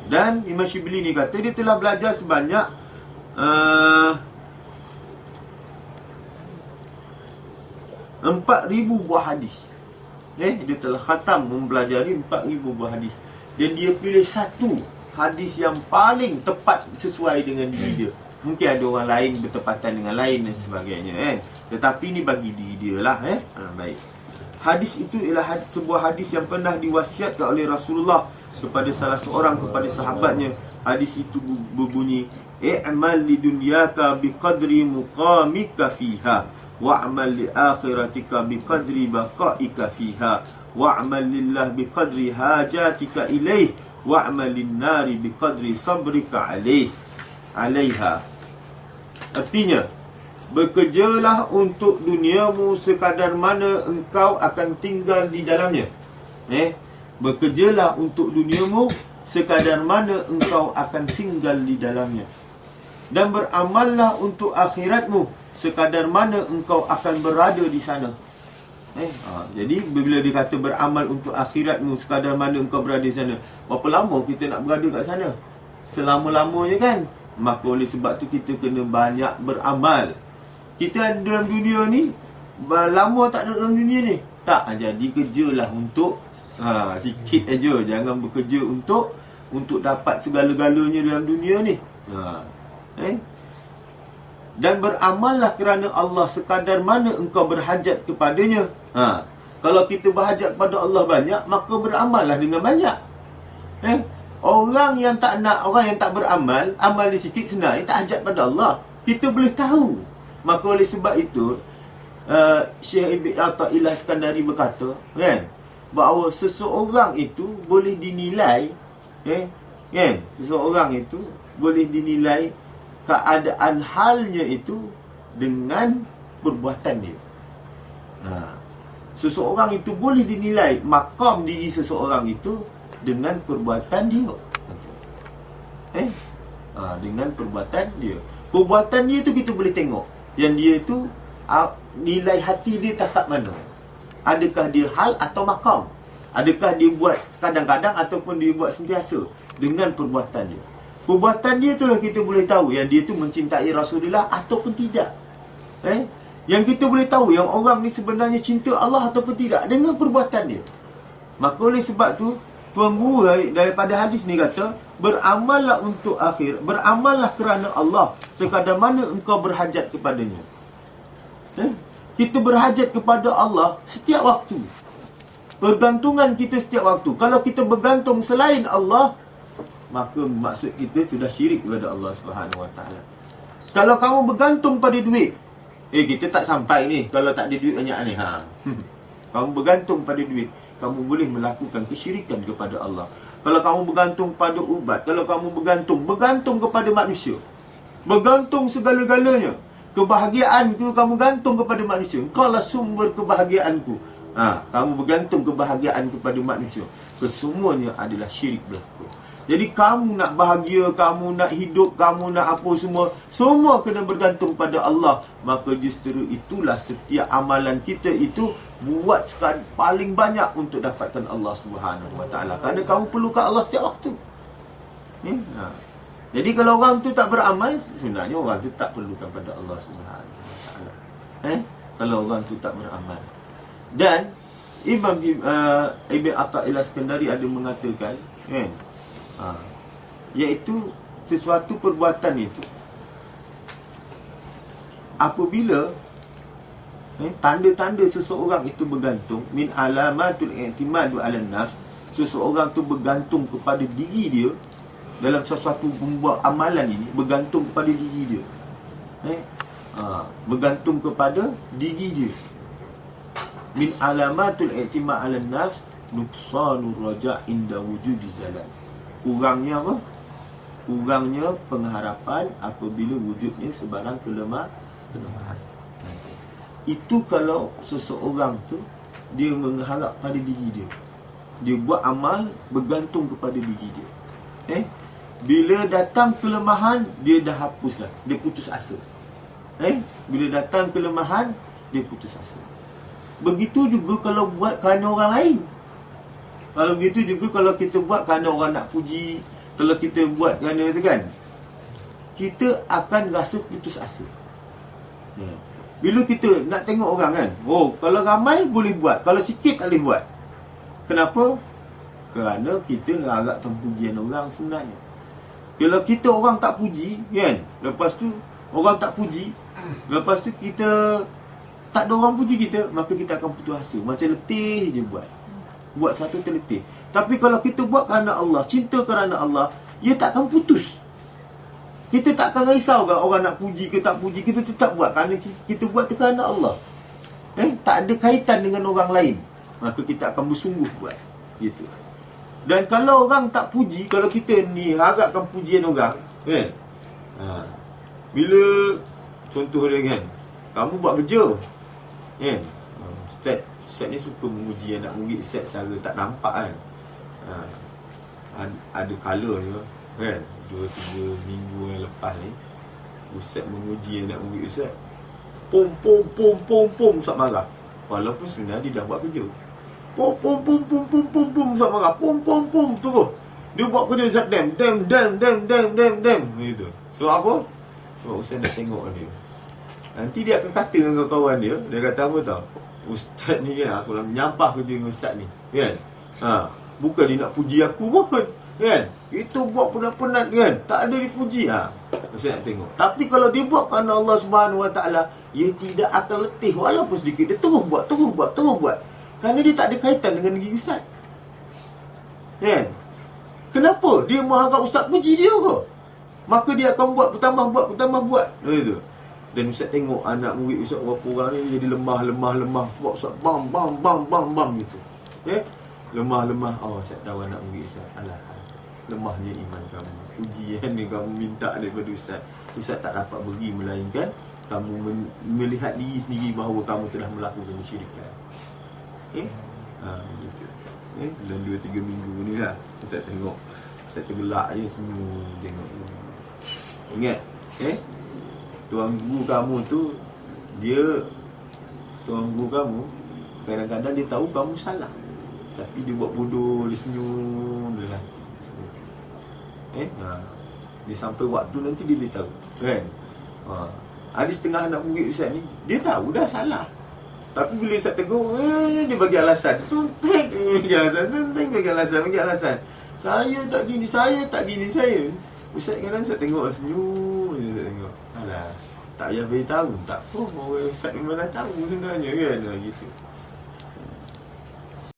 Dan Imam Syibli ni kata dia telah belajar sebanyak 4,000 buah hadis. Dia telah khatam mempelajari 4,000 buah hadis. Dan dia pilih satu hadis yang paling tepat sesuai dengan diri dia. Mungkin ada orang lain bertepatan dengan lain dan sebagainya, tetapi ni bagi diri dia lah. Baik. Hadis itu ialah sebuah hadis yang pernah diwasiatkan oleh Rasulullah kepada salah seorang kepada sahabatnya. Hadis itu berbunyi, i'mal li dunyaka biqadri muqamika fiha wa'mal li akhiratika biqadri baqaika fiha wa'mal lillah biqadri hajatika ilaih wa'mal linnari biqadri sabrika alaiha. Artinya, bekerjalah untuk duniamu sekadar mana engkau akan tinggal di dalamnya. Bekerjalah untuk duniamu sekadar mana engkau akan tinggal di dalamnya. Dan beramallah untuk akhiratmu sekadar mana engkau akan berada di sana. Jadi bila dia kata beramal untuk akhiratmu sekadar mana engkau berada di sana, berapa lama kita nak berada kat sana? Selama-lamanya kan? Maka oleh sebab tu kita kena banyak beramal. Kita ada dalam dunia ni, lama tak ada dalam dunia ni? Tak, jadi kerjalah untuk sikit aja. Jangan bekerja untuk dapat segala-galanya dalam dunia ni. Dan beramallah kerana Allah sekadar mana engkau berhajat kepadanya. Kalau kita berhajat kepada Allah banyak, maka beramallah dengan banyak. Orang yang tak nak, orang yang tak beramal, amal dia sikit senang, dia tak hajat pada Allah. Kita boleh tahu. Maka oleh sebab itu Syekh Ibn Athaillah Iskandari berkata, bahawa seseorang itu boleh dinilai, seseorang itu boleh dinilai keadaan halnya itu dengan perbuatan dia. Seseorang itu boleh dinilai makam diri seseorang itu dengan perbuatan dia. Dengan perbuatan dia. Perbuatan dia tu kita boleh tengok yang dia tu nilai hati dia tahap mana. Adakah dia hal atau makam? Adakah dia buat kadang-kadang ataupun dia buat sentiasa dengan perbuatan dia. Perbuatan dia itulah kita boleh tahu yang dia tu mencintai Rasulullah ataupun tidak. Yang kita boleh tahu yang orang ni sebenarnya cinta Allah ataupun tidak dengan perbuatan dia. Maka oleh sebab tu Tuan Guru daripada hadis ni kata, beramallah untuk akhir, beramallah kerana Allah sekadar mana engkau berhajat kepadanya. Kita berhajat kepada Allah setiap waktu. Pergantungan kita setiap waktu. Kalau kita bergantung selain Allah, maka maksud kita sudah syirik kepada Allah Subhanahu Wa Taala. Kalau kamu bergantung pada duit, kita tak sampai ni kalau tak ada duit banyak ni. Kamu bergantung pada duit, kamu boleh melakukan kesyirikan kepada Allah. Kalau kamu bergantung pada ubat, kalau kamu bergantung kepada manusia, bergantung segala-galanya, kebahagiaanku kamu gantung kepada manusia, engkau lah sumber kebahagiaanku. Kamu bergantung kebahagiaan kepada manusia, kesemuanya adalah syirik berlaku. Jadi kamu nak bahagia, kamu nak hidup, kamu nak apa semua kena bergantung pada Allah. Maka justru itulah setiap amalan kita itu buat sekali paling banyak untuk dapatkan Allah Subhanahu Wa Taala. Kerana kamu perlukan Allah setiap waktu. Jadi kalau orang tu tak beramal, sebenarnya orang tu tak perlukan pada Allah Subhanahu Wa Taala. Kalau orang tu tak beramal. Dan Imam Ibn Athaillah Iskandari ada mengatakan, iaitu sesuatu perbuatan itu apabila tanda-tanda seseorang itu bergantung, min alamatul i'timadu 'alan nafs, seseorang tu bergantung kepada diri dia dalam sesuatu membuat amalan ini, bergantung kepada diri dia. Bergantung kepada diri dia. Min alamatul i'timad 'alan nafs nuqsanur raja' inda wujudi zalal. Kurangnya apa? Kurangnya pengharapan apabila wujudnya sebarang kelemahan. Itu kalau seseorang tu dia mengharap pada diri dia. Dia buat amal bergantung kepada diri dia. Bila datang kelemahan, dia dah hapuslah, dia putus asa. Bila datang kelemahan, dia putus asa. Begitu juga kalau buat kerana orang lain. Kalau begitu juga kalau kita buat kerana orang nak puji, kalau kita buat kerana tu kan, kita akan rasa putus asa. Bila kita nak tengok orang kan, oh kalau ramai boleh buat, kalau sikit tak boleh buat. Kenapa? Kerana kita harapkan pujian orang sebenarnya. Kalau kita orang tak puji kan, lepas tu orang tak puji, lepas tu kita tak ada orang puji kita, maka kita akan putus asa. Macam letih je buat satu terletih. Tapi kalau kita buat kerana Allah, cinta kerana Allah, ia tak akan putus. Kita tak akan risau kan orang nak puji ke tak puji, kita tetap buat kerana kita buat kerana Allah. Tak ada kaitan dengan orang lain, maka kita akan bersungguh buat gitu. Dan kalau orang tak puji, kalau kita ni harapkan pujian orang kan, bila contoh dia kan, kamu buat kerja kan, Ustaz ni suka menguji anak murid Ustaz secara tak nampak kan. Ada colour je kan, 2-3 minggu yang lepas ni Ustaz menguji anak murid Ustaz. Pom Ustaz marah. Walaupun sebenarnya dia dah buat kerja. Pom Ustaz marah. Pom terus. Dia buat kerja Ustaz dem gitu. Sebab apa? Sebab Ustaz dah tengok dia. Nanti dia akan kata dengan kawan dia, dia kata apa tau? Ustaz ni kan, aku dah menyampah kerja dengan Ustaz ni kan. Bukan dia nak puji aku pun kan. Itu buat penat-penat kan, tak ada dipuji. Saya nak tengok. Tapi kalau dia buat kerana Allah Subhanahu Wa Taala, ia tidak akan letih walaupun sedikit. Dia terus buat. Kerana dia tak ada kaitan dengan diri Ustaz kan. Kenapa? Dia mengharap Ustaz puji dia ke? Maka dia akan buat bertambah gitu. Dan Ustaz tengok anak murid Ustaz berapa orang ni jadi lemah. Sebab Ustaz bam gitu. Lemah. Oh, Ustaz tahu anak murid Ustaz. Alah, lemahnya iman kamu. Ujian ni kamu minta daripada Ustaz. Ustaz tak dapat beri melainkan kamu melihat diri sendiri bahawa kamu telah melakukan kesyirikan. Gitu. Dalam 2-3 minggu ni lah Ustaz tengok. Ustaz tergelak je senyum tengok. Ingat, tuan guru kamu tu, tuan guru kamu kadang-kadang dia tahu kamu salah, tapi dia buat bodoh, dia senyum, dia latih. Dia sampai waktu nanti dia boleh tahu kan. Ada setengah anak murid Ustaz ni, dia tahu dah salah, tapi bila Ustaz tegur, dia bagi alasan. Bagi alasan. Saya tak gini. Ustaz kadang Ustaz tengok senyum je, Ustaz tengok. Alah, tak payah beritahu. Tak apa, Ustaz memang dah tahu sebenarnya kan. Gitu.